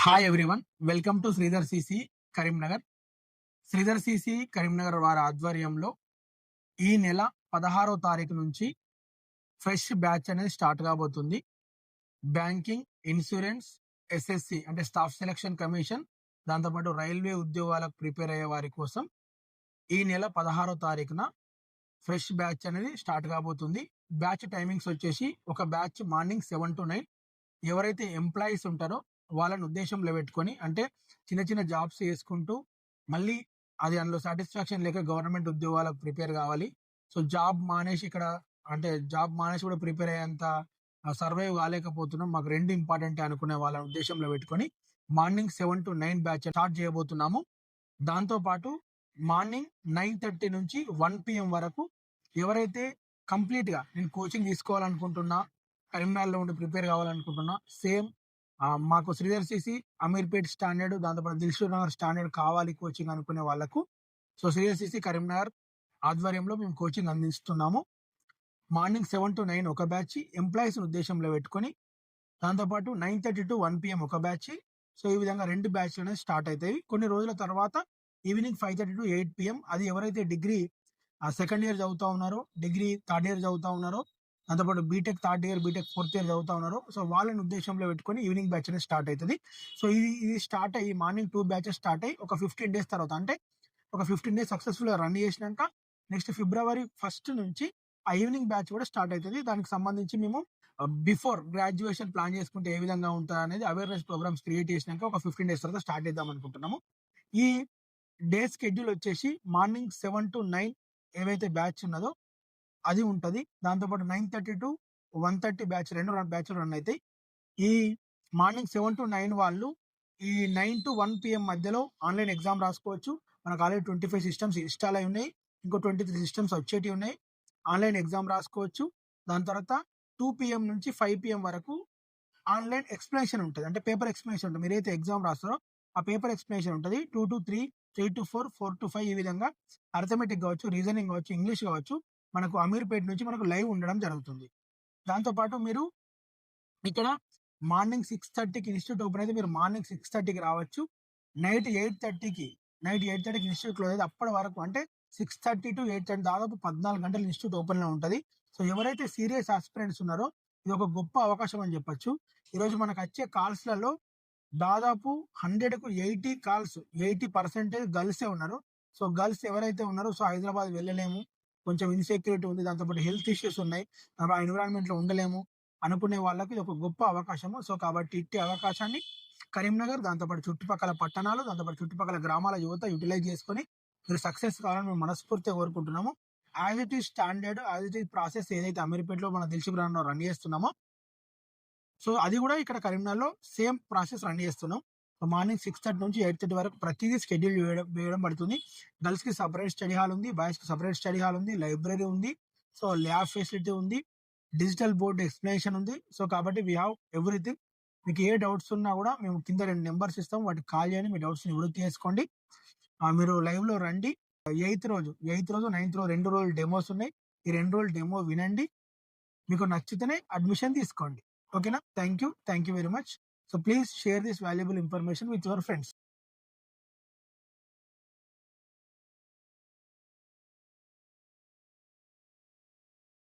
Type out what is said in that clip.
Hi everyone, welcome to Sridhar CC Karimnagar. Sridhar CC Karimnagar వారి ఆధ్వర్యంలో ఈ నెల 16వ తారీఖు నుంచి ఫ్రెష్ బ్యాచ్ అనేది స్టార్ట్ కాబోతుంది. బ్యాంకింగ్, ఇన్సూరెన్స్, ఎస్ఎస్సి అంటే స్టాఫ్ సెలక్షన్ కమిషన్, దాంతోపాటు రైల్వే ఉద్యోగాలకు ప్రిపేర్ అయ్యే వారి కోసం ఈ నెల 16వ తారీఖున ఫ్రెష్ బ్యాచ్ అనేది స్టార్ట్ కాబోతుంది. బ్యాచ్ టైమింగ్స్ వచ్చేసి ఒక బ్యాచ్ మార్నింగ్ 7 to 9. ఎవరైతే ఎంప్లాయీస్ ఉంటారో వాళ్ళని ఉద్దేశంలో పెట్టుకొని, అంటే చిన్న చిన్న జాబ్స్ చేసుకుంటూ మళ్ళీ అది అందులో సాటిస్ఫాక్షన్ లేక గవర్నమెంట్ ఉద్యోగాలకు ప్రిపేర్ కావాలి. సో జాబ్ మానేసి కూడా ప్రిపేర్ అయ్యేంత సర్వైవ్ కాలేకపోతున్నాం, మాకు రెండు ఇంపార్టెంట్ అనుకునే వాళ్ళ ఉద్దేశంలో పెట్టుకొని మార్నింగ్ 7 to 9 బ్యాచ్ స్టార్ట్ చేయబోతున్నాము. దాంతోపాటు మార్నింగ్ 9:30 నుంచి 1 PM వరకు ఎవరైతే కంప్లీట్గా నేను కోచింగ్ తీసుకోవాలనుకుంటున్నా, కరీంనగర్లో ఉండి ప్రిపేర్ కావాలనుకుంటున్నా, సేమ్ మాకు శ్రీధర్ సిసి అమీర్పేట్ స్టాండర్డ్, దాంతోపాటు దిల్సుఖ్ నగర్ స్టాండర్డ్ కావాలి కోచింగ్ అనుకునే వాళ్ళకు సో శ్రీధర్ సిసి కరీంనగర్ ఆధ్వర్యంలో మేము కోచింగ్ అందిస్తున్నాము. మార్నింగ్ 7 to 9 ఒక బ్యాచ్ ఎంప్లాయీస్ ఉద్దేశంలో పెట్టుకొని, దాంతోపాటు 9:30 to 1 PM ఒక బ్యాచ్. సో ఈ విధంగా 2 బ్యాచ్లు అనేది స్టార్ట్ అవుతాయి. కొన్ని రోజుల తర్వాత ఈవినింగ్ 5:30 to 8 PM అది ఎవరైతే డిగ్రీ సెకండ్ ఇయర్ చదువుతా ఉన్నారో, డిగ్రీ థర్డ్ ఇయర్ చదువుతా ఉన్నారో, దాంతోపాటు BTech third year, BTech fourth year చదువుతా ఉన్నారు, సో వాళ్ళని ఉద్దేశంలో పెట్టుకొని ఈవినింగ్ బ్యాచ్ అనేది స్టార్ట్ అవుతుంది. సో ఇది స్టార్ట్ అయ్యి మార్నింగ్ 2 బ్యాచెస్ స్టార్ట్ అయ్యి ఒక 15 days తర్వాత, అంటే ఒక 15 days సక్సెస్ఫుల్గా రన్ చేసినాక నెక్స్ట్ February 1st నుంచి ఆ ఈవినింగ్ బ్యాచ్ కూడా స్టార్ట్ అవుతుంది. దానికి సంబంధించి మేము బిఫోర్ గ్రాడ్యుయేషన్ ప్లాన్ చేసుకుంటే ఏ విధంగా ఉంటుంది అనేది అవేర్నెస్ ప్రోగ్రామ్స్ క్రియేట్ చేసినాక ఒక 15 days తర్వాత స్టార్ట్ చేద్దాం అనుకుంటున్నాము. ఈ డే స్కెడ్యూల్ వచ్చేసి మార్నింగ్ 7 to 9 ఏవైతే బ్యాచ్ ఉన్నదో అది ఉంటుంది. దాంతోపాటు 9:30 to 1:30 బ్యాచ్, రెండు బ్యాచ్లు రన్ అవుతాయి. ఈ మార్నింగ్ 7 to 9 వాళ్ళు ఈ 9 to 1 PM మధ్యలో ఆన్లైన్ ఎగ్జామ్ రాసుకోవచ్చు. మనకు ఆల్రెడీ 25 సిస్టమ్స్ ఇన్స్టాల్ అయి ఉన్నాయి, ఇంకో 23 సిస్టమ్స్ వచ్చేటివి ఉన్నాయి. ఆన్లైన్ ఎగ్జామ్ రాసుకోవచ్చు. దాని తర్వాత 2 PM నుంచి 5 PM వరకు ఆన్లైన్ ఎక్స్ప్లెనేషన్ ఉంటుంది, అంటే పేపర్ ఎక్స్ప్లెనేషన్ ఉంటుంది. మీరైతే ఎగ్జామ్ రాస్తారో ఆ పేపర్ ఎక్స్ప్లెనేషన్ ఉంటుంది. 2 to 3, 3 to 4, 4 to 5 ఈ విధంగా అర్థమెటిక్ కావచ్చు, రీజనింగ్ కావచ్చు, ఇంగ్లీష్ కావచ్చు, మనకు అమీర్పేట్ నుంచి మనకు లైవ్ ఉండడం జరుగుతుంది. దాంతోపాటు మీరు ఇక్కడ మార్నింగ్ 6:30కి ఇన్స్టిట్యూట్ ఓపెన్ అయితే మీరు మార్నింగ్ 6:30కి రావచ్చు. నైట్ 8:30కి ఇన్స్టిట్యూట్ క్లోజ్ అయితే అప్పటి వరకు, అంటే 6:30 to 8:30 దాదాపు 14 గంటలు ఇన్స్టిట్యూట్ ఓపెన్లో ఉంటుంది. సో ఎవరైతే సీరియస్ ఆస్పిరెంట్స్ ఉన్నారో ఇది ఒక గొప్ప అవకాశం అని చెప్పొచ్చు. ఈరోజు మనకు వచ్చే కాల్స్లలో దాదాపు 100కు 80 కాల్స్ 80% గర్ల్సే ఉన్నారు. సో గర్ల్స్ ఎవరైతే ఉన్నారో, సో హైదరాబాద్ వెళ్ళలేము, కొంచెం ఇన్సెక్యూరిటీ ఉంది, దాంతోపాటు హెల్త్ ఇష్యూస్ ఉన్నాయి, ఆ ఎన్విరాన్మెంట్లో ఉండలేము అనుకునే వాళ్ళకి ఇది ఒక గొప్ప అవకాశము. సో కాబట్టి ఇట్టి అవకాశాన్ని కరీంనగర్, దాంతోపాటు చుట్టుపక్కల పట్టణాలు, దాంతోపాటు చుట్టుపక్కల గ్రామాల యువత యూటిలైజ్ చేసుకొని మీరు సక్సెస్ కావాలని మేము మనస్ఫూర్తిగా కోరుకుంటున్నాము. As it is standard, as it is process ఏదైతే అమీర్పేట్లో మన దిల్సుఖ్ నగర్లో రన్ చేస్తున్నామో, సో అది కూడా ఇక్కడ కరీంనగర్లో సేమ్ ప్రాసెస్ రన్ చేస్తున్నాం. మార్నింగ్ 6:30 నుంచి 8:30 వరకు ప్రతిదీ షెడ్యూల్ వేయడం పడుతుంది. గర్ల్స్కి సపరేట్ స్టడీ హాల్ ఉంది, బాయ్స్కి సపరేట్ స్టడీ హాల్ ఉంది, లైబ్రరీ ఉంది, సో ల్యాబ్ ఫెసిలిటీ ఉంది, డిజిటల్ బోర్డ్ ఎక్స్ప్లెనేషన్ ఉంది. సో కాబట్టి వీ హ్యావ్ ఎవ్రీథింగ్. మీకు ఏ డౌట్స్ ఉన్నా కూడా మేము కింద 2 నెంబర్స్ ఇస్తాం, వాటికి కాల్ చేయండి, మీ డౌట్స్ని నివృత్తి చేసుకోండి. మీరు లైవ్లో రండి. 8th రోజు 9th రోజు 2 రోజులు డెమోస్ ఉన్నాయి. ఈ 2 రోజులు డెమో వినండి, మీకు నచ్చితేనే అడ్మిషన్ తీసుకోండి. ఓకేనా? Thank you very much. So please share this valuable information with your friends.